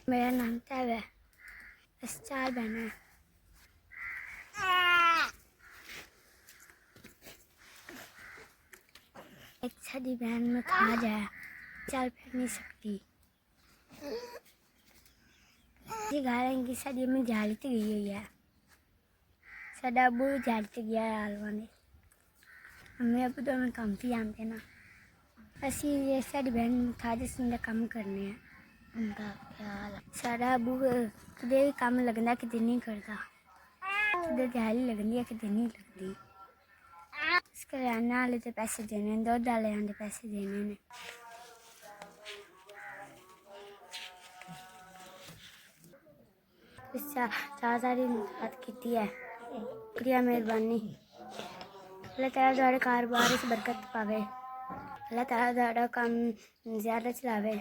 मेरा नाम तैब है। बस 4 बहनें हैं। एक साडी बहन में खा जाए, चल फिर नहीं सकती। ये घर की साडी में झाड़ी तो गई हुई है। साडा अबू झाड़ी तो गया है हालवा ने। मम्मी अबू तो हमें काम से जानते ना। असी ये साडी बहन खा जिस उनका काम करने हैं। उनका क्या हाल है? साडा अबू किधर भी काम लगना किधर नहीं करता। किधर दिहाड़ी लगनी है किधर नहीं लगती। इसके रहने वाले तो पैसे देने, दूध वाले आने पैसे देने ने। चार सारी बात की है। शुक्रिया मेहरबानी। अल्लाह ताला तुम्हारे कारोबार से बरकत पावे। अल्लाह ताला तुम्हारा काम ज़्यादा चलावे।